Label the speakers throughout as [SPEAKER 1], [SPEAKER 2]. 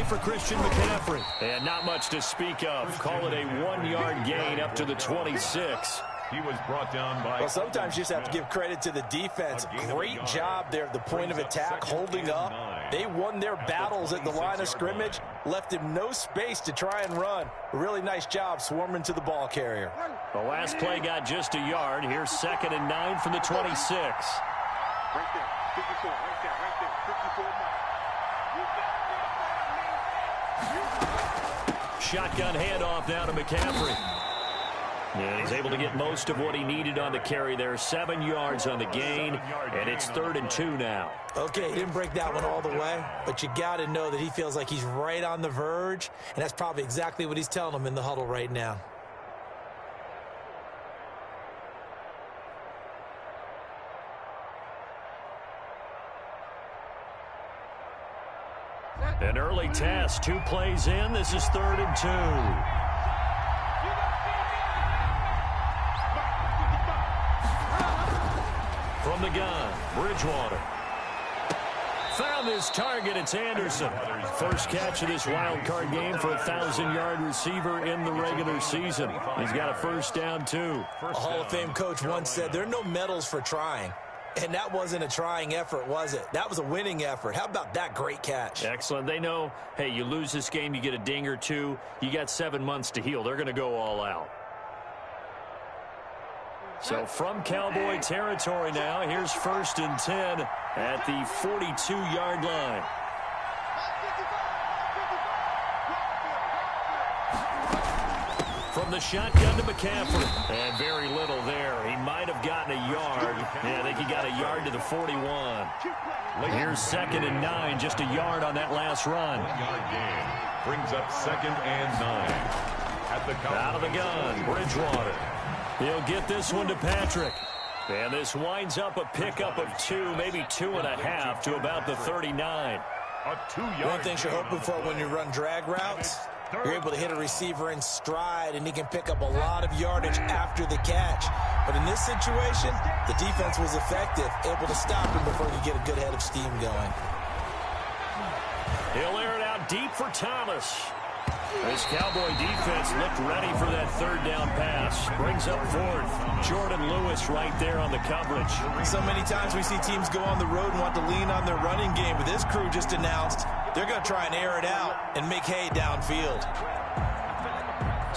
[SPEAKER 1] carry for Christian McCaffrey. And not much to speak of. Call it a 1-yard gain up to the 26.
[SPEAKER 2] He was brought down by...
[SPEAKER 3] Well, sometimes you just have to give credit to the defense. Great job there at the point of attack, holding up. They won their battles at the line of scrimmage, left him no space to try and run. A really nice job swarming to the ball carrier.
[SPEAKER 1] The last play got just a yard. Here's 2nd and 9 from the 26.
[SPEAKER 4] Right there, 54, right there, 54.
[SPEAKER 1] Shotgun handoff now to McCaffrey. And he's able to get most of what he needed on the carry there. 7 yards on the gain, and it's 3rd and 2 now.
[SPEAKER 3] Okay, he didn't break that one all the way, but you got to know that he feels like he's right on the verge, and that's probably exactly what he's telling them in the huddle right now.
[SPEAKER 1] An early test, 2 plays in. This is 3rd and 2. From the gun, Bridgewater. Found his target, it's Anderson. First catch of this wild card game for a 1,000-yard receiver in the regular season. He's got a first down, too.
[SPEAKER 3] A Hall of Fame coach once said, there are no medals for trying. And that wasn't a trying effort, was it? That was a winning effort. How about that great catch?
[SPEAKER 1] Excellent. They know, hey, you lose this game, you get a ding or two. You got 7 months to heal. They're going to go all out. So from Cowboy territory now, here's 1st and 10 at the 42-yard line. From the shotgun to McCaffrey. And very little there. He might have gotten a yard. Yeah, I think he got a yard to the 41. Here's 2nd and 9, just a yard on that last run.
[SPEAKER 2] 1-yard gain brings up 2nd and 9. At the
[SPEAKER 1] out of the gun, Bridgewater. He'll get this one to Patrick. And this winds up a pickup of 2, maybe 2.5 to about the 39.
[SPEAKER 3] One thing you're hoping for when you run drag routes, you're able to hit a receiver in stride, and he can pick up a lot of yardage after the catch. But in this situation, the defense was effective, able to stop him before he get a good head of steam going.
[SPEAKER 1] He'll air it out deep for Thomas. This Cowboy defense looked ready for that 3rd down pass. Brings up 4th. Jordan Lewis right there on the coverage.
[SPEAKER 3] So many times we see teams go on the road and want to lean on their running game, but this crew just announced they're going to try and air it out and make hay downfield.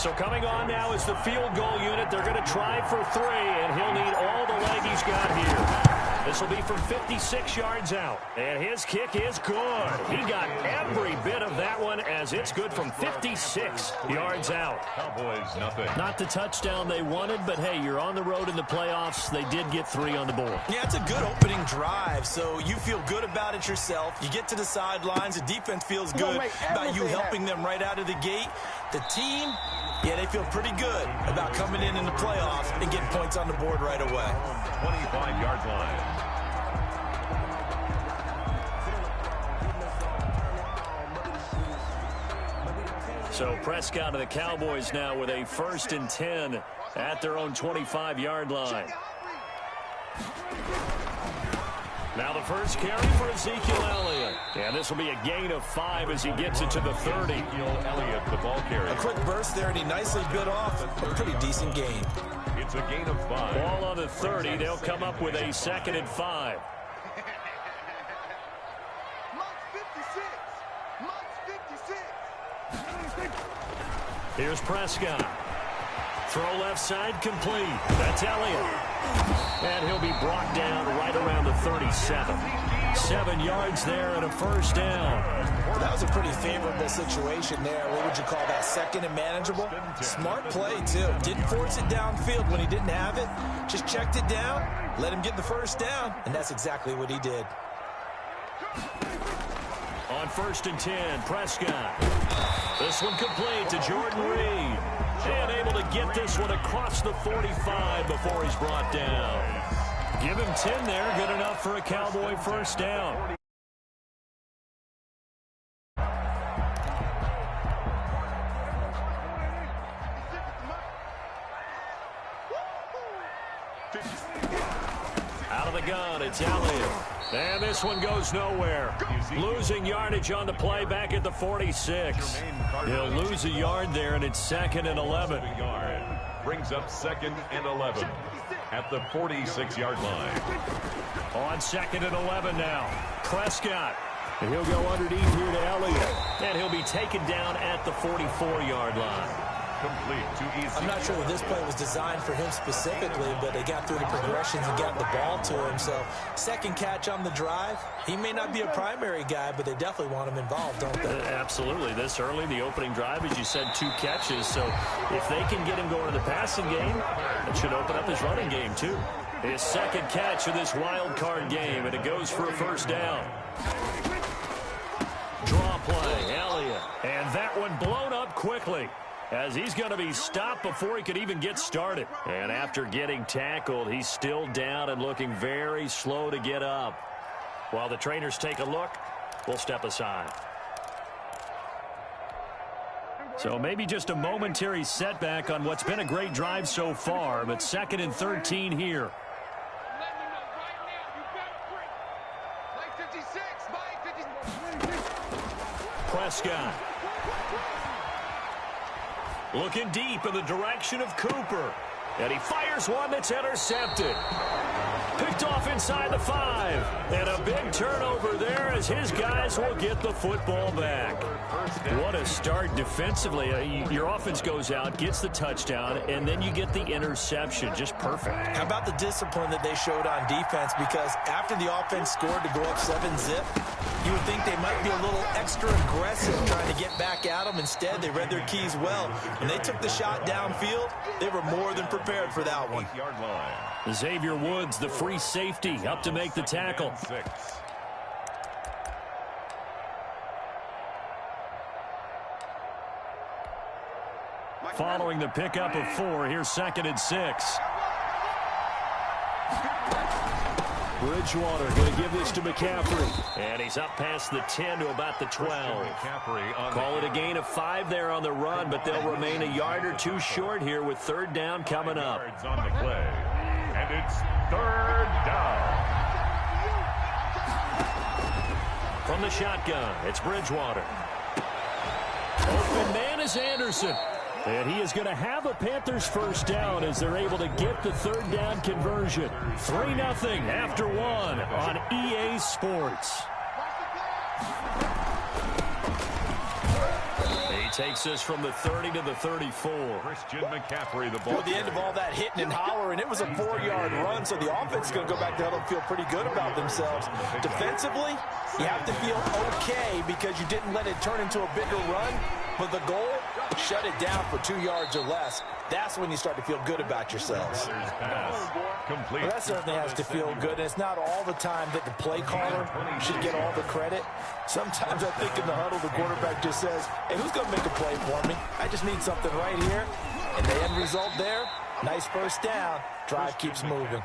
[SPEAKER 1] So coming on now is the field goal unit. They're going to try for 3, and he'll need all the leg he's got here. This will be from 56 yards out. And his kick is good. He got every bit of that one as it's good from 56 yards out.
[SPEAKER 2] Cowboys, nothing.
[SPEAKER 1] Not the touchdown they wanted, but hey, you're on the road in the playoffs. They did get 3 on the board.
[SPEAKER 3] Yeah, it's a good opening drive, so you feel good about it yourself. You get to the sidelines. The defense feels good about you helping them right out of the gate. The team, yeah, they feel pretty good about coming in the playoffs and getting points on the board right away.
[SPEAKER 2] 25-yard line.
[SPEAKER 1] So Prescott of the Cowboys now with a 1st and 10 at their own 25-yard line. Now the first carry for Ezekiel Elliott. And this will be a gain of 5 as he gets it to the 30.
[SPEAKER 2] Ezekiel Elliott, the ball carrier.
[SPEAKER 3] A quick burst there, and he nicely bit off a pretty decent gain.
[SPEAKER 2] It's a gain of 5.
[SPEAKER 1] Ball on the 30. They'll come up with a 2nd and 5. Here's Prescott. Throw left side complete. That's Elliott. And he'll be brought down right around the 37. 7 yards there and a first down.
[SPEAKER 3] Well, that was a pretty favorable situation there. What would you call that? 2nd and manageable? Smart play, too. Didn't force it downfield when he didn't have it. Just checked it down, let him get the first down, and that's exactly what he did.
[SPEAKER 1] On 1st and 10, Prescott. This one complete to Jordan Reed. And able to get this one across the 45 before he's brought down. Give him 10 there. Good enough for a Cowboy first down. Out of the gun, it's It's Elliott. And this one goes nowhere. Losing yardage on the play back at the 46. He'll lose a yard there, and it's 2nd and 11.
[SPEAKER 2] Brings up 2nd and 11 at the 46-yard line.
[SPEAKER 1] On 2nd and 11 now. Prescott. And he'll go underneath here to Elliott. And he'll be taken down at the 44-yard line.
[SPEAKER 2] Complete to easy.
[SPEAKER 3] I'm not sure that this play was designed for him specifically, but they got through the progressions and got the ball to him. So, second catch on the drive. He may not be a primary guy, but they definitely want him involved, don't they?
[SPEAKER 1] Absolutely. This early, the opening drive, as you said, 2 catches. So, if they can get him going in the passing game, it should open up his running game, too. His second catch of this wild card game, and it goes for a first down. Draw play, Elliott. And that one blown up quickly, as he's going to be stopped before he could even get started. And after getting tackled, he's still down and looking very slow to get up. While the trainers take a look, we'll step aside. So maybe just a momentary setback on what's been a great drive so far, but 2nd and 13 here. Prescott. Looking deep in the direction of Cooper. And he fires one that's intercepted. Picked off inside the 5. And a big turnover there as his guys will get the football back. What a start defensively. Your offense goes out, gets the touchdown, and then you get the interception. Just perfect.
[SPEAKER 3] How about the discipline that they showed on defense? Because after the offense scored to go up 7-zip, you would think they might be a little extra aggressive trying to get back at them. Instead, they read their keys well. When they took the shot downfield, they were more than prepared for that one.
[SPEAKER 1] Xavier Woods, the free safety, up to make the tackle. Following the pickup of 4, here's 2nd and 6. Bridgewater going to give this to McCaffrey. And he's up past the 10 to about the 12. Call it a gain of 5 there on the run, but they'll remain a yard or 2 short here with 3rd down coming up.
[SPEAKER 2] On the play. And it's 3rd down.
[SPEAKER 1] From the shotgun, it's Bridgewater. Open man is Anderson. And he is going to have a Panthers first down as they're able to get the 3rd down conversion. 3-0 after 1 on EA Sports. He takes us from the 30 to the 34.
[SPEAKER 2] Christian McCaffrey, the ball.
[SPEAKER 3] Well, the end of all that hitting and hollering, it was a 4-yard run, so the offense is going to go back to huddle and feel pretty good about themselves. Defensively, you have to feel okay because you didn't let it turn into a bigger run, but the goal, shut it down for 2 yards or less. That's when you start to feel good about yourselves.
[SPEAKER 2] Complete.
[SPEAKER 3] Well, that certainly has to feel good, and it's not all the time that the play caller should get all the credit. Sometimes I think in the huddle, the quarterback just says, hey, who's going to make a play for me? I just need something right here. And the end result there, nice first down. Drive keeps moving.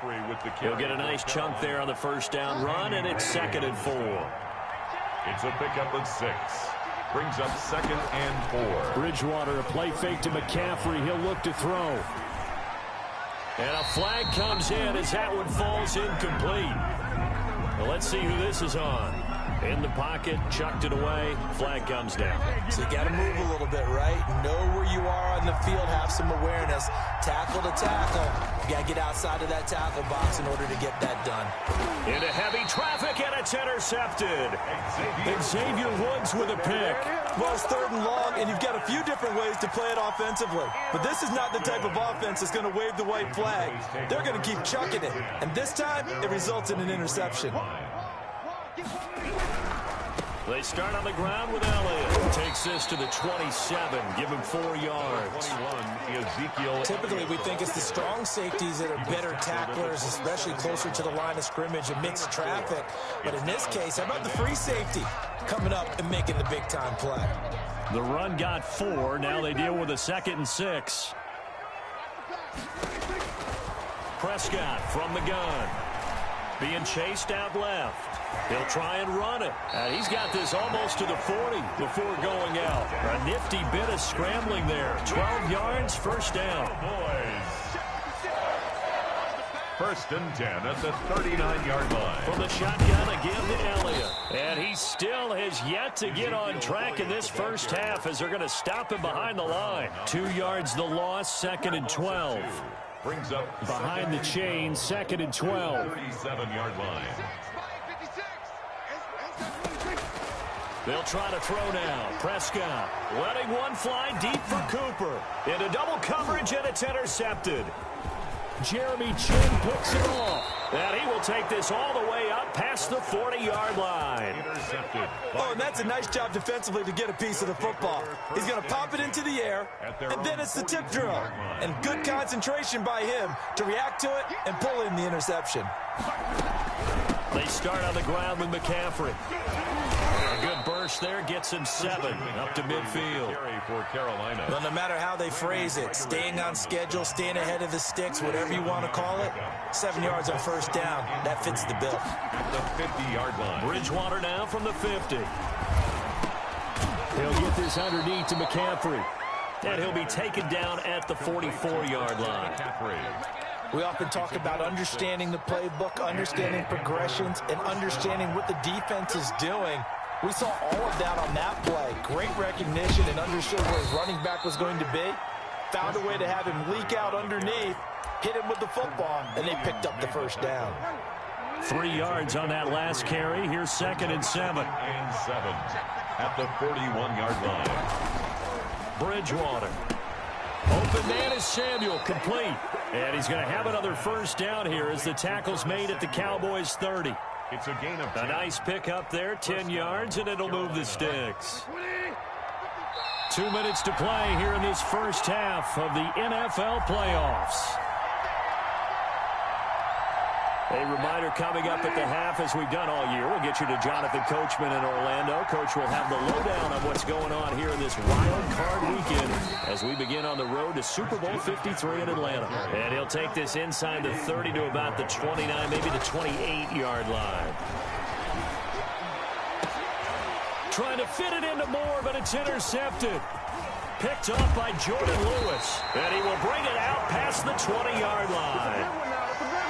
[SPEAKER 1] He'll get a nice chunk there on the first down run, and it's 2nd and 4.
[SPEAKER 2] It's a pickup of 6. Brings up 2nd and 4.
[SPEAKER 1] Bridgewater, a play fake to McCaffrey. He'll look to throw. And a flag comes in as that one falls incomplete. Well, let's see who this is on. In the pocket, chucked it away, flag comes down.
[SPEAKER 3] So you got to move a little bit, right? Know where you are on the field, have some awareness. Tackle to tackle. You got to get outside of that tackle box in order to get that done.
[SPEAKER 1] Into heavy traffic, and it's intercepted. Xavier Woods with a pick.
[SPEAKER 3] Well, it's 3rd and long, and you've got a few different ways to play it offensively. But this is not the type of offense that's going to wave the white flag. They're going to keep chucking it. And this time, it results in an interception.
[SPEAKER 1] They start on the ground with Elliott. Takes this to the 27. Give him 4 yards.
[SPEAKER 2] 21, Ezekiel.
[SPEAKER 3] Typically, we think it's the strong safeties that are better tacklers, especially closer to the line of scrimmage amidst traffic. But in this case, how about the free safety coming up and making the big-time play?
[SPEAKER 1] The run got 4. Now they deal with a 2nd and 6. Prescott from the gun. Being chased out left. He'll try and run it. And he's got this almost to the 40 before going out. A nifty bit of scrambling there. 12 yards, first down.
[SPEAKER 2] First and 10 at the 39-yard line.
[SPEAKER 1] From the shotgun, a give to Elliott. And he still has yet to get on track in this first half as they're going to stop him behind the line. 2 yards the loss, second and 12.
[SPEAKER 2] Brings up
[SPEAKER 1] behind the chain, second and 12.
[SPEAKER 2] 37-yard line.
[SPEAKER 1] They'll try to throw now. Prescott letting one fly deep for Cooper. Into double coverage, and it's intercepted. Jeremy Chin picks it off. And he will take this all the way up past the 40-yard line.
[SPEAKER 2] Intercepted.
[SPEAKER 3] Oh, and that's a nice job defensively to get a piece of the football. He's going to pop it into the air, and then it's the tip drill. And good concentration by him to react to it and pull in the interception.
[SPEAKER 1] They start on the ground with McCaffrey. A good burst there gets him 7 up to midfield.
[SPEAKER 2] For Carolina.
[SPEAKER 3] Well, no matter how they phrase it, staying on schedule, staying ahead of the sticks, whatever you want to call it, 7 yards on first down, that fits the bill.
[SPEAKER 2] At the 50-yard line.
[SPEAKER 1] Bridgewater now from the 50. He'll get this underneath to McCaffrey. And he'll be taken down at the 44-yard line.
[SPEAKER 3] We often talk about understanding the playbook, understanding progressions, and understanding what the defense is doing. We saw all of that on that play. Great recognition and understood where his running back was going to be. Found a way to have him leak out underneath, hit him with the football, and they picked up the first down.
[SPEAKER 1] 3 yards on that last carry. Here's second and 7.
[SPEAKER 2] And 7 at the 41-yard line.
[SPEAKER 1] Bridgewater. Open man is Samuel, complete. And he's going to have another first down here as the tackle's made at the Cowboys 30.
[SPEAKER 2] It's a gain of 10.
[SPEAKER 1] A nice pickup there, 10 yards, and it'll move the sticks. 2 minutes to play here in this first half of the NFL playoffs. A reminder coming up at the half, as we've done all year. We'll get you to Jonathan Coachman in Orlando. Coach will have the lowdown on what's going on here in this wild card weekend as we begin on the road to Super Bowl 53 in Atlanta. And he'll take this inside the 30 to about the 29, maybe the 28-yard line. Trying to fit it into Moore, but it's intercepted. Picked off by Jordan Lewis. And he will bring it out past the 20-yard line.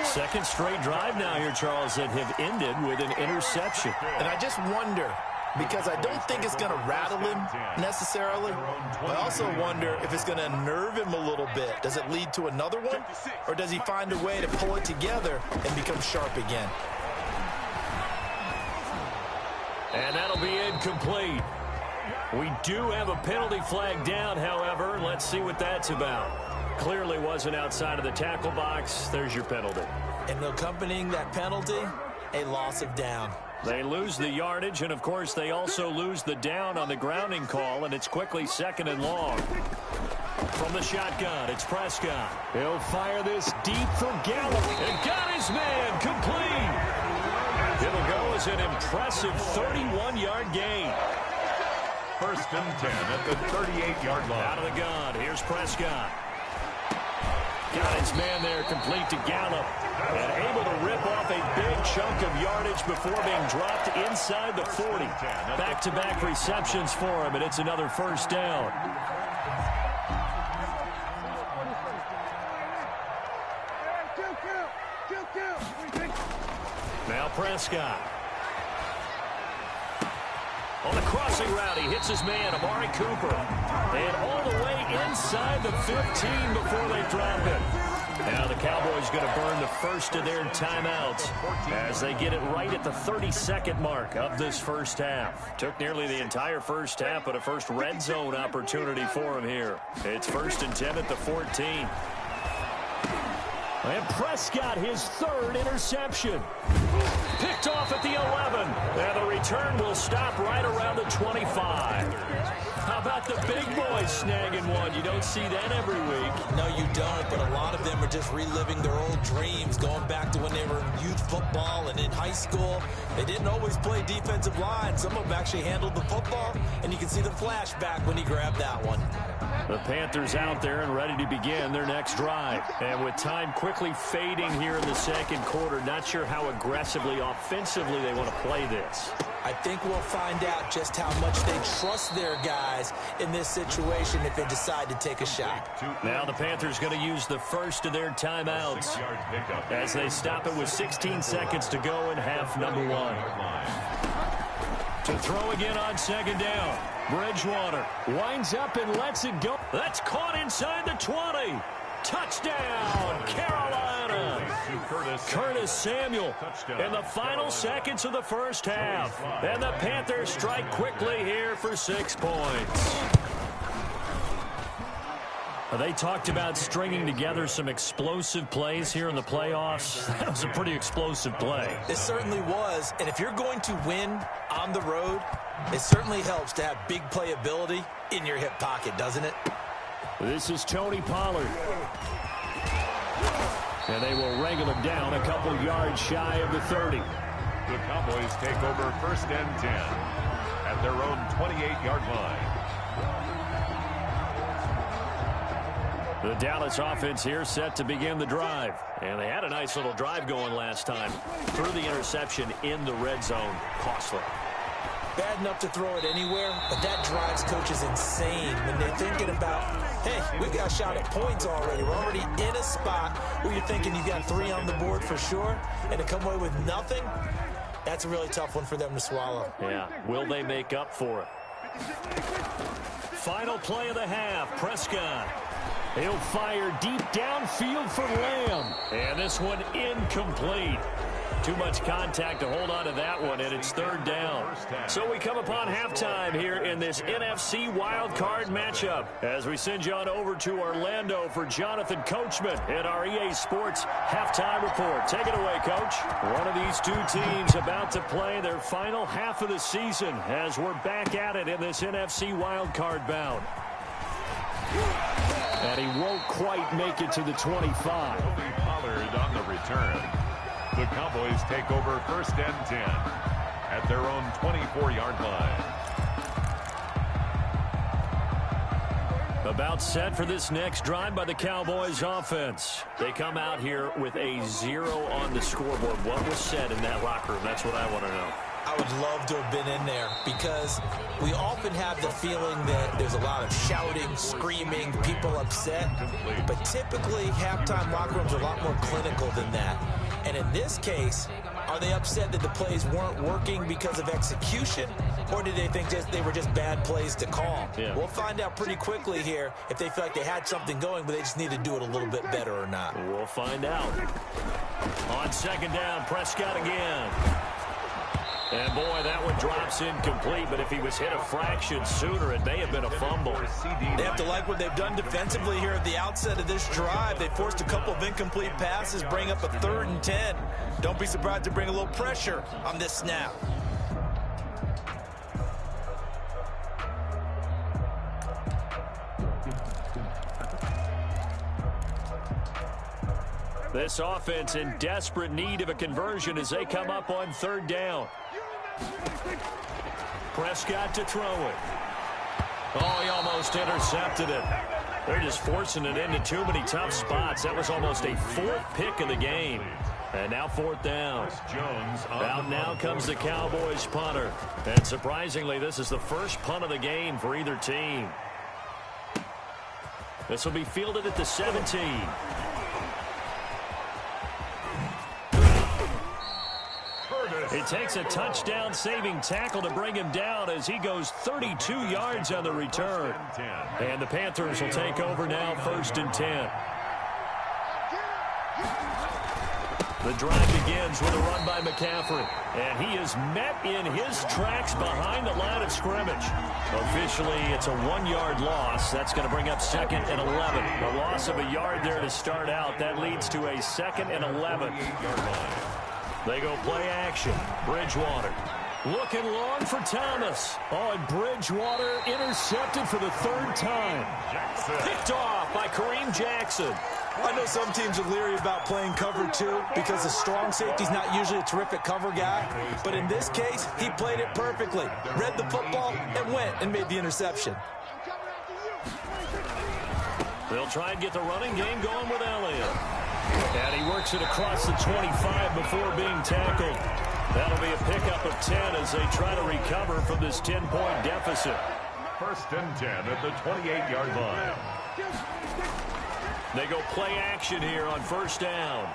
[SPEAKER 1] Second straight drive now here, Charles, that have ended with an interception.
[SPEAKER 3] And I just wonder, because I don't think it's going to rattle him necessarily. I also wonder if it's going to nerve him a little bit. Does it lead to another one? Or does he find a way to pull it together and become sharp again?
[SPEAKER 1] And that'll be incomplete. We do have a penalty flag down, however. Let's see what that's about. Clearly wasn't outside of the tackle box. There's your penalty.
[SPEAKER 3] And accompanying that penalty, a loss of down.
[SPEAKER 1] They lose the yardage, and, of course, they also lose the down on the grounding call, and it's quickly second and long. From the shotgun, it's Prescott. He'll fire this deep for Gallup. And got his man complete. It'll go as an impressive 31-yard gain.
[SPEAKER 2] First and 10 at the 38-yard line.
[SPEAKER 1] Out of the gun, here's Prescott. Got his man there, complete to Gallup, and able to rip off a big chunk of yardage before being dropped inside the 40. Back-to-back receptions for him, and it's another first down. Now Prescott. On the crossing route, he hits his man, Amari Cooper. And all the way inside the 15 before they drop it. Now the Cowboys going to burn the first of their timeouts as they get it right at the 32nd mark of this first half. Took nearly the entire first half, but a first red zone opportunity for him here. It's first and 10 at the 14. And Prescott, his third interception. Picked off at the 11. And the return will stop right around the 25. How about the big boys snagging one? You don't see that every week.
[SPEAKER 3] No, you don't, but a lot of them are just reliving their old dreams, going back to when they were in youth football and in high school. They didn't always play defensive line. Some of them actually handled the football, and you can see the flashback when he grabbed that one.
[SPEAKER 1] The Panthers out there and ready to begin their next drive. And with time quickly fading here in the second quarter, not sure how aggressively, offensively they want to play this.
[SPEAKER 3] I think we'll find out just how much they trust their guys in this situation if they decide to take a shot.
[SPEAKER 1] Now the Panthers going to use the first of their timeouts as they stop it with 16 seconds to go in half number 1. To throw again on second down. Bridgewater winds up and lets it go. That's caught inside the 20. Touchdown, Carolina. Curtis Samuel in the final seconds of the first half. And the Panthers strike quickly here for 6 points. They talked about stringing together some explosive plays here in the playoffs. That was a pretty explosive play.
[SPEAKER 3] It certainly was. And if you're going to win on the road, it certainly helps to have big playability in your hip pocket, doesn't it?
[SPEAKER 1] This is Tony Pollard. And they will wrangle him down a couple yards shy of the 30.
[SPEAKER 2] The Cowboys take over 1st and 10 at their own 28-yard line.
[SPEAKER 1] The Dallas offense here set to begin the drive. And they had a nice little drive going last time. Threw the interception in the red zone. Costly.
[SPEAKER 3] Bad enough to throw it anywhere, but that drives coaches insane when they're thinking about, hey, we've got a shot at points already. We're already in a spot where you're thinking you've got 3 on the board for sure, and to come away with nothing, that's a really tough one for them to swallow.
[SPEAKER 1] Yeah, will they make up for it? Final play of the half, Prescott. He'll fire deep downfield for Lamb. And this one incomplete. Too much contact to hold on to that one, and it's 3rd down. So we come upon halftime here in this NFC wildcard matchup as we send you on over to Orlando for Jonathan Coachman in our EA Sports Halftime Report. Take it away, Coach. One of these two teams about to play their final half of the season as we're back at it in this NFC wildcard bout. And he won't quite make it to the 25.
[SPEAKER 2] Tony Pollard on the return. The Cowboys take over 1st and 10 at their own 24-yard line.
[SPEAKER 1] About set for this next drive by the Cowboys offense. They come out here with a 0 on the scoreboard. What was said in that locker room? That's what I want to know.
[SPEAKER 3] I would love to have been in there because we often have the feeling that there's a lot of shouting, screaming, people upset. But typically, halftime locker rooms are a lot more clinical than that. And in this case, are they upset that the plays weren't working because of execution, or did they think they were just bad plays to call?
[SPEAKER 1] Yeah.
[SPEAKER 3] We'll find out pretty quickly here if they feel like they had something going, but they just need to do it a little bit better or not.
[SPEAKER 1] We'll find out. On second down, Prescott again. And, boy, that one drops incomplete, but if he was hit a fraction sooner, it may have been a fumble.
[SPEAKER 3] They have to like what they've done defensively here at the outset of this drive. They forced a couple of incomplete passes, bring up a 3rd and 10. Don't be surprised to bring a little pressure on this snap.
[SPEAKER 1] This offense in desperate need of a conversion as they come up on 3rd down. Prescott to throw it. Oh, he almost intercepted it. They're just forcing it into too many tough spots. That was almost a 4th pick of the game. And now 4th down. Out now comes the Cowboys punter. And surprisingly, this is the first punt of the game for either team. This will be fielded at the 17. It takes a touchdown-saving tackle to bring him down as he goes 32 yards on the return. And the Panthers will take over now 1st and 10. The drive begins with a run by McCaffrey. And he is met in his tracks behind the line of scrimmage. Officially, it's a 1-yard loss. That's going to bring up 2nd and 11. A loss of a yard there to start out. That leads to a 2nd and 11. They go play action. Bridgewater looking long for Thomas. Oh, and Bridgewater intercepted for the 3rd time. Picked off by Kareem Jackson.
[SPEAKER 3] I know some teams are leery about playing cover 2 because the strong safety's not usually a terrific cover guy. But in this case, he played it perfectly. Read the football and went and made the interception.
[SPEAKER 1] They'll try and get the running game going with Elliott. And he works it across the 25 before being tackled. That'll be a pickup of 10 as they try to recover from this 10-point deficit.
[SPEAKER 2] First and 10 at the 28-yard line.
[SPEAKER 1] They go play action here on first down.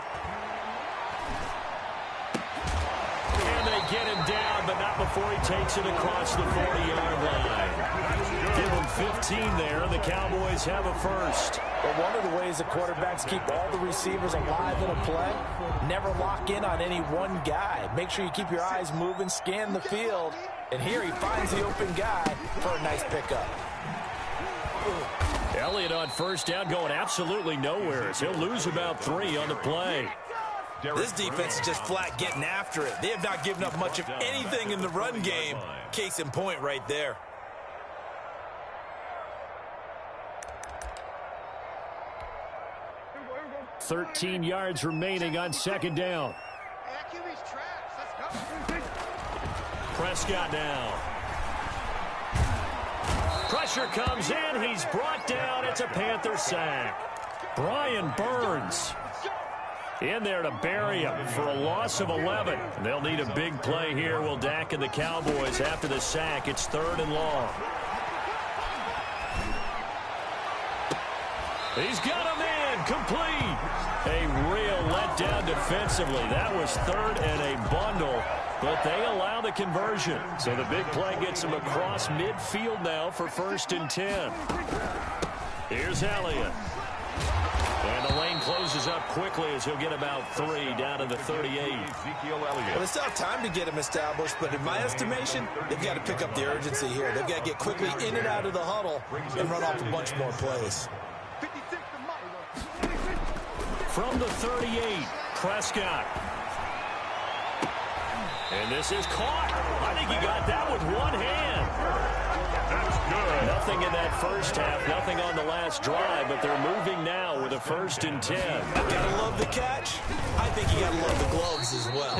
[SPEAKER 1] And they get him down, but not before he takes it across the 40-yard line. Give him 15 there, and the Cowboys have a first.
[SPEAKER 3] But one of the ways the quarterbacks keep all the receivers alive in a play, never lock in on any one guy. Make sure you keep your eyes moving, scan the field, and here he finds the open guy for a nice pickup.
[SPEAKER 1] Elliott on first down going absolutely nowhere as he'll lose about 3 on the play.
[SPEAKER 3] This defense is just flat getting after it. They have not given up much of anything in the run game. Case in point right there.
[SPEAKER 1] $13 yards remaining on second down. Prescott now. Pressure comes in. He's brought down. It's a Panther sack. Brian Burns in there to bury him for a loss of 11. They'll need a big play here. Will Dak and the Cowboys after the sack. It's 3rd and long. He's got him in. Complete. A real letdown defensively. That was 3rd and a bundle, but they allow the conversion. So the big play gets him across midfield now for 1st and 10. Here's Elliott. And the lane closes up quickly as he'll get about 3 down to the 38.
[SPEAKER 3] Well, it's not time to get him established, but in my estimation, they've got to pick up the urgency here. They've got to get quickly in and out of the huddle and run off a bunch more plays.
[SPEAKER 1] From the 38, Prescott. And this is caught. I think he got that with one hand.
[SPEAKER 2] That's good.
[SPEAKER 1] Nothing in that first half, nothing on the last drive, but they're moving now with a 1st and 10.
[SPEAKER 3] Gotta love the catch. I think you gotta love the gloves as well.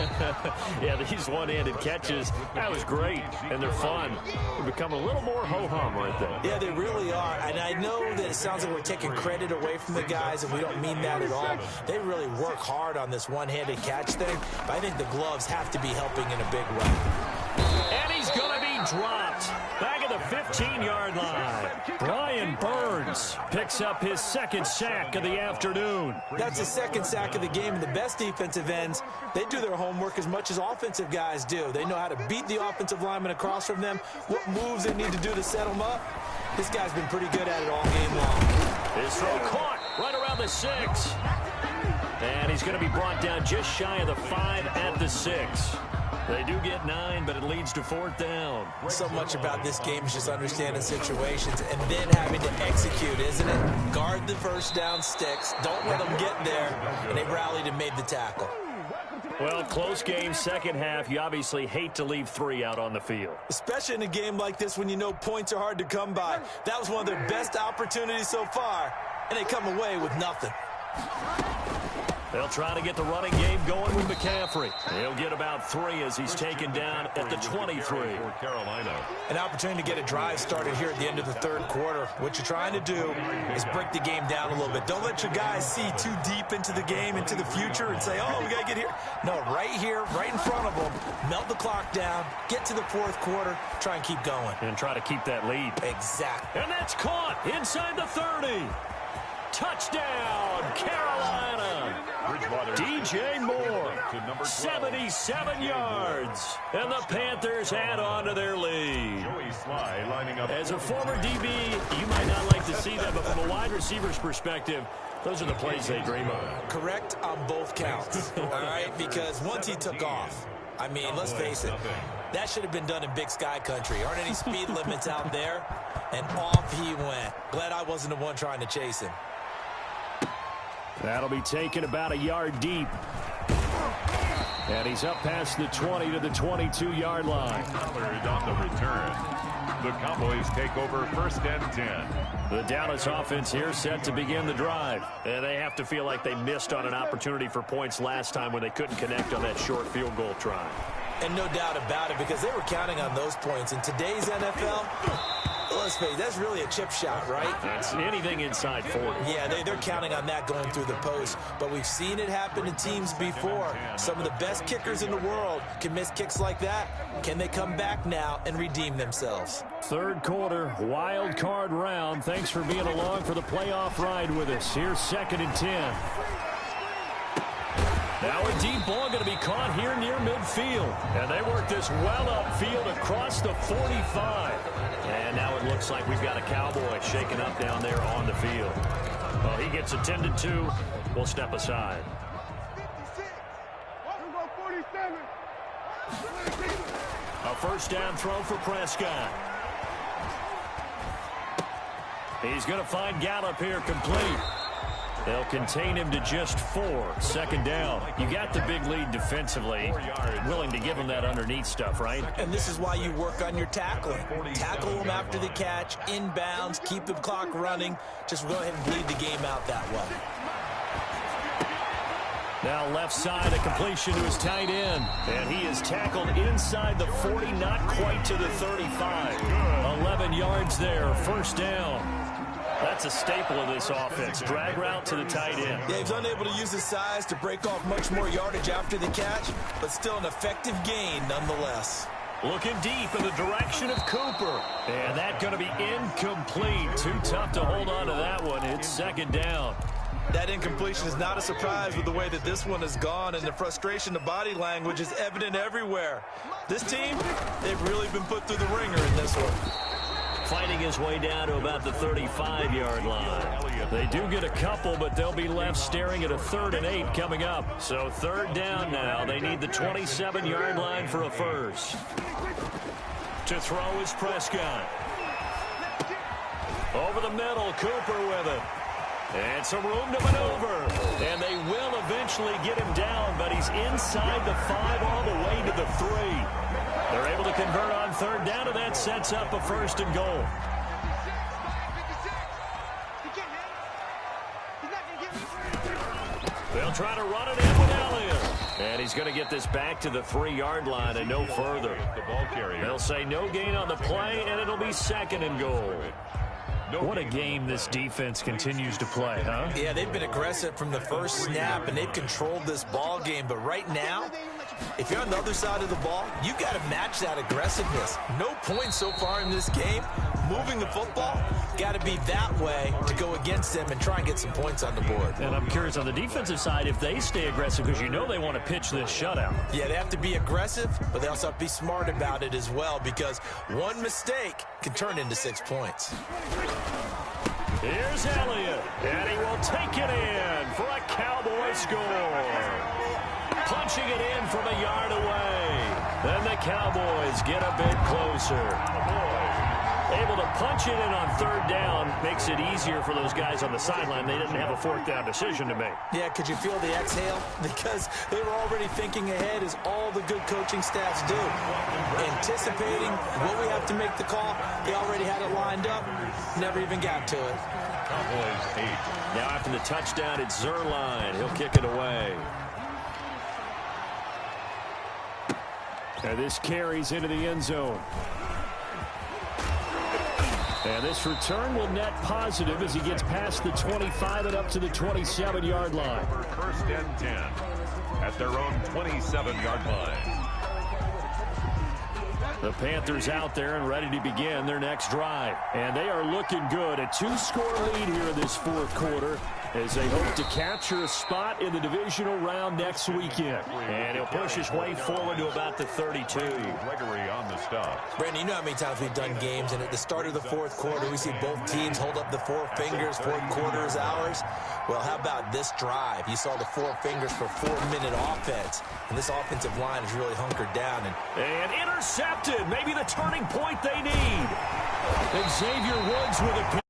[SPEAKER 1] Yeah, these one-handed catches, that was great, and they're fun. They become a little more ho-hum right there.
[SPEAKER 3] Yeah, they really are, and I know that it sounds like we're taking credit away from the guys, and we don't mean that at all. They really work hard on this one-handed catch thing, but I think the gloves have to be helping in a big way.
[SPEAKER 1] And he's going to be dropped back at the 15-yard line. Brian Burns picks up his 2nd sack of the afternoon.
[SPEAKER 3] That's the 2nd sack of the game, and the best defensive ends, they do their homework as much as offensive guys do. They know how to beat the offensive lineman across from them, what moves they need to do to set them up. This guy's been pretty good at it all game long.
[SPEAKER 1] His throw caught right around the 6. And he's going to be brought down just shy of the 5 at the 6. They do get 9, but it leads to 4th down.
[SPEAKER 3] So much about this game is just understanding situations and then having to execute, isn't it? Guard the first down sticks. Don't let them get there. And they rallied and made the tackle.
[SPEAKER 1] Well, close game, second half. You obviously hate to leave 3 out on the field.
[SPEAKER 3] Especially in a game like this when you know points are hard to come by. That was one of their best opportunities so far, and they come away with nothing.
[SPEAKER 1] They'll try to get the running game going with McCaffrey. He'll get about 3 as he's taken down at the 23.
[SPEAKER 2] For Carolina.
[SPEAKER 3] An opportunity to get a drive started here at the end of the 3rd quarter. What you're trying to do is break the game down a little bit. Don't let your guys see too deep into the game, into the future, and say, oh, we got to get here. No, right here, right in front of them, melt the clock down, get to the 4th quarter, try and keep going.
[SPEAKER 1] And try to keep that lead.
[SPEAKER 3] Exactly.
[SPEAKER 1] And that's caught inside the 30. Touchdown, Carolina. DJ Moore, 77 yards. And the Panthers add on to their lead. As a former DB, you might not like to see that, but from a wide receiver's perspective, those are the plays they dream of.
[SPEAKER 3] Correct on both counts, all right? Because once he took off, I mean, let's face it, that should have been done in Big Sky country. Aren't any speed limits out there? And off he went. Glad I wasn't the one trying to chase him.
[SPEAKER 1] That'll be taken about a yard deep. And he's up past the 20 to the 22-yard line.
[SPEAKER 2] On the return. The Cowboys take over 1st and 10.
[SPEAKER 1] The Dallas offense here set to begin the drive. And they have to feel like they missed on an opportunity for points last time when they couldn't connect on that short field goal try.
[SPEAKER 3] And no doubt about it, because they were counting on those points. In today's NFL, let's face it, that's really a chip shot, right?
[SPEAKER 1] That's anything inside 40.
[SPEAKER 3] Yeah, they're counting on that going through the post. But we've seen it happen to teams before. Some of the best kickers in the world can miss kicks like that. Can they come back now and redeem themselves?
[SPEAKER 1] Third quarter, wild card round. Thanks for being along for the playoff ride with us. Here's 2nd and 10. Now a deep ball going to be caught here near midfield. And they work this well upfield across the 45. And now it looks like we've got a Cowboy shaken up down there on the field. Well, he gets attended to. We'll step aside. A first down throw for Prescott. He's going to find Gallup here complete. They'll contain him to just 4. 2nd down. You got the big lead defensively. Willing to give him that underneath stuff, right?
[SPEAKER 3] And this is why you work on your tackling. Tackle him after the catch, inbounds, keep the clock running. Just go ahead and bleed the game out that way.
[SPEAKER 1] Now left side, a completion to his tight end. And he is tackled inside the 40, not quite to the 35. 11 yards there, first down. That's a staple of this offense. Drag route to the tight end.
[SPEAKER 3] Yeah, he's unable to use his size to break off much more yardage after the catch, but still an effective gain nonetheless.
[SPEAKER 1] Looking deep in the direction of Cooper. And that's going to be incomplete. Too tough to hold on to that one. It's 2nd down.
[SPEAKER 3] That incompletion is not a surprise with the way that this one has gone, and the frustration, the body language is evident everywhere. This team, they've really been put through the ringer in this one.
[SPEAKER 1] Fighting his way down to about the 35-yard line. They do get a couple, but they'll be left staring at a 3rd and 8 coming up. So 3rd down now. They need the 27-yard line for a first. To throw is Prescott. Over the middle, Cooper with it. And some room to maneuver. And they will eventually get him down, but he's inside the 5 all the way to the 3. They're able to convert on 3rd down, and that sets up a 1st and goal. They'll try to run it in with Elliott. And he's going to get this back to the 3-yard line and no further. They'll say no gain on the play, and it'll be 2nd and goal. What a game this defense continues to play, huh?
[SPEAKER 3] Yeah, they've been aggressive from the first snap, and they've controlled this ball game. But right now, if you're on the other side of the ball, you've got to match that aggressiveness. No points so far in this game. Moving the football, got to be that way to go against them and try and get some points on the board.
[SPEAKER 1] And I'm curious on the defensive side if they stay aggressive, because you know they want to pitch this shutout.
[SPEAKER 3] Yeah, they have to be aggressive, but they also have to be smart about it as well, because one mistake can turn into 6 points.
[SPEAKER 1] Here's Elliott, and he will take it in for a Cowboy score. Punching it in from a yard away. Then the Cowboys get a bit closer. Able to punch it in on 3rd down makes it easier for those guys on the sideline. They didn't have a 4th down decision to make.
[SPEAKER 3] Yeah, could you feel the exhale? Because they were already thinking ahead, as all the good coaching staffs do. Anticipating, will we have to make the call? They already had it lined up. Never even got to it.
[SPEAKER 2] Cowboys 8.
[SPEAKER 1] Now after the touchdown, it's Zerline. He'll kick it away. And this carries into the end zone. And this return will net positive as he gets past the 25 and up to the 27-yard line.
[SPEAKER 2] 1st and 10 at their own 27-yard line.
[SPEAKER 1] The Panthers out there and ready to begin their next drive. And they are looking good. A 2-score lead here in this 4th quarter as they hope to capture a spot in the divisional round next weekend. And he'll push his way forward to about the 32.
[SPEAKER 2] Gregory on the stop.
[SPEAKER 3] Brandon, you know how many times we've done games, and at the start of the 4th quarter, we see both teams hold up the 4 fingers, 4th quarter is ours. Well, how about this drive? You saw the 4 fingers for 4-minute offense, and this offensive line is really hunkered down.
[SPEAKER 1] And intercepted. Maybe the turning point they need. Xavier Woods with a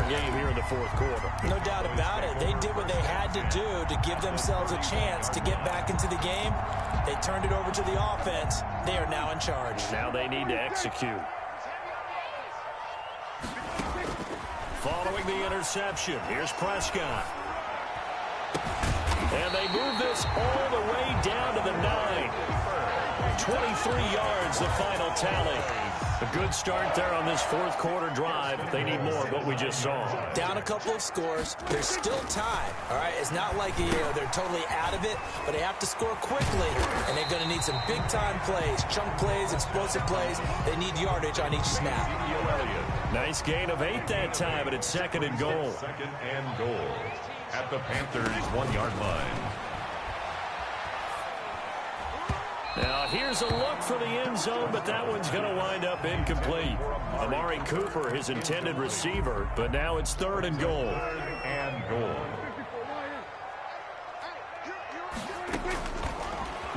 [SPEAKER 1] game here in the 4th quarter.
[SPEAKER 3] No doubt about it. They did what they had to do to give themselves a chance to get back into the game. They turned it over to the offense. They are now in charge.
[SPEAKER 1] Now they need to execute. Following the interception, here's Prescott. And they move this all the way down to the 9. 23 yards, the final tally. A good start there on this fourth quarter drive. They need more of what we just saw.
[SPEAKER 3] Down a couple of scores. There's still time. All right, it's not like they're totally out of it, but they have to score quickly, and they're going to need some big-time plays, chunk plays, explosive plays. They need yardage on each snap.
[SPEAKER 1] Nice gain of 8 that time, but it's second and goal.
[SPEAKER 2] Second and goal at the Panthers' 1-yard line.
[SPEAKER 1] Now, here's a look for the end zone, but that one's going to wind up incomplete. Amari Cooper, his intended receiver, but now it's third and goal.
[SPEAKER 2] Third and goal.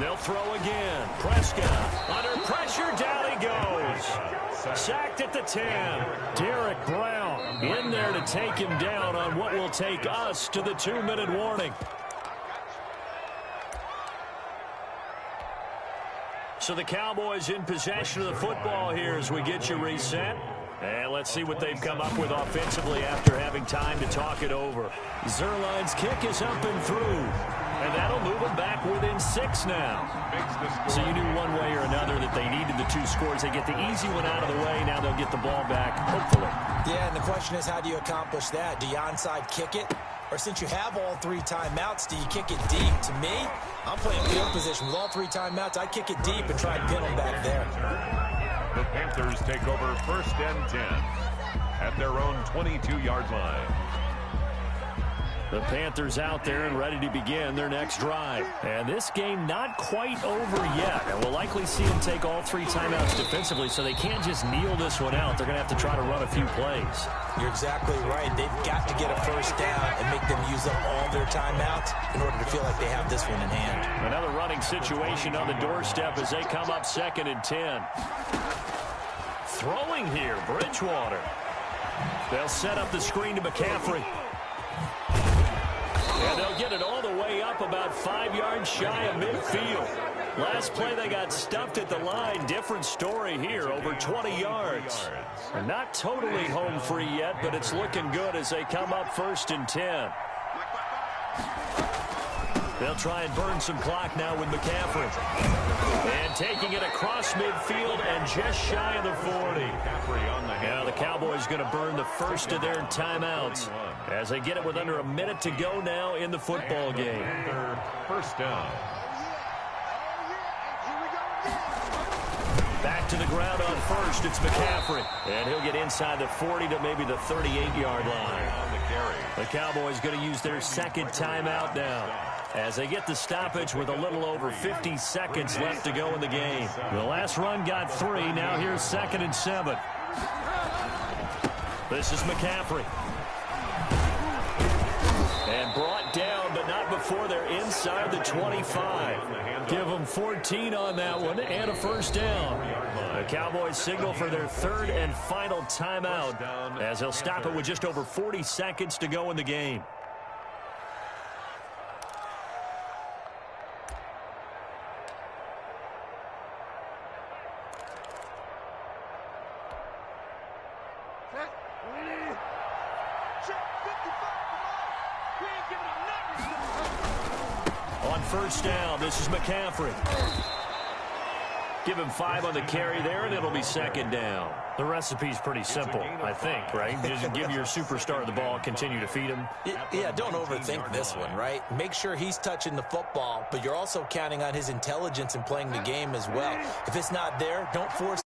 [SPEAKER 1] They'll throw again. Prescott under pressure. Down he goes. Sacked at the 10. Derek Brown in there to take him down on what will take us to the 2-minute warning. So the Cowboys in possession of the football here as we get you reset. And let's see what they've come up with offensively after having time to talk it over. Zerline's kick is up and through. And that'll move them back within 6 now. So you knew one way or another that they needed the 2 scores. They get the easy one out of the way. Now they'll get the ball back, hopefully.
[SPEAKER 3] Yeah, and the question is, how do you accomplish that? Do you onside kick it? Or since you have all 3 timeouts, do you kick it deep? To me, I'm playing field position. With all 3 timeouts, I kick it deep and try and pin them back there.
[SPEAKER 2] The Panthers take over first and 10 at their own 22-yard line.
[SPEAKER 1] The Panthers out there and ready to begin their next drive. And this game not quite over yet. And we'll likely see them take all 3 timeouts defensively, so they can't just kneel this one out. They're going to have to try to run a few plays.
[SPEAKER 3] You're exactly right. They've got to get a first down and make them use up all their timeouts in order to feel like they have this one in hand.
[SPEAKER 1] Another running situation on the doorstep as they come up second and 10. Throwing here, Bridgewater. They'll set up the screen to McCaffrey. And they'll get it all the way up about 5 yards shy of midfield. Last play they got stuffed at the line. Different story here, over 20 yards. And not totally home free yet, but it's looking good as they come up first and 10. They'll try and burn some clock now with McCaffrey. And taking it across midfield and just shy of the 40. Now the Cowboys going to burn the first of their timeouts as they get it with under a minute to go now in the football game.
[SPEAKER 2] First down.
[SPEAKER 1] Back to the ground on first, it's McCaffrey. And he'll get inside the 40 to maybe the 38-yard line. The Cowboys going to use their second timeout now as they get the stoppage with a little over 50 seconds left to go in the game. The last run got 3. Now here's second and 7. This is McCaffrey. And brought down, but not before they're inside the 25. Give them 14 on that one and a first down. The Cowboys signal for their third and final timeout as they'll stop it with just over 40 seconds to go in the game. On first down, this is McCaffrey. Give him 5 on the carry there, and it'll be second down. The recipe's pretty simple, I think, right? Just give your superstar the ball, continue to feed him.
[SPEAKER 3] Yeah, don't overthink this one, right? Make sure he's touching the football, but you're also counting on his intelligence in playing the game as well. If it's not there, don't force.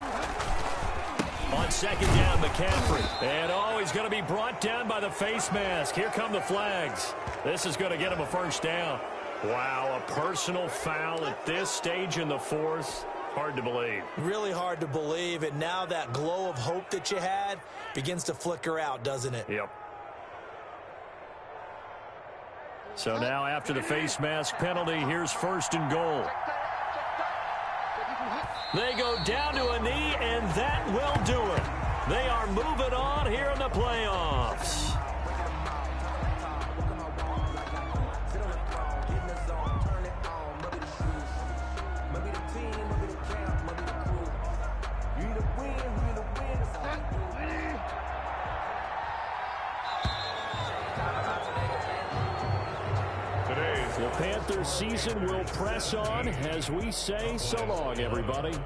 [SPEAKER 1] On second down, McCaffrey. And he's going to be brought down by the face mask. Here come the flags. This is going to get him a first down. Wow, a personal foul at this stage in the fourth. Hard to believe.
[SPEAKER 3] Really hard to believe, and now that glow of hope that you had begins to flicker out, doesn't it?
[SPEAKER 1] Yep. So now after the face mask penalty, here's first and goal. They go down to a knee, and that will do it. They are moving on here in the playoffs. The Panthers season will press on as we say so long, everybody.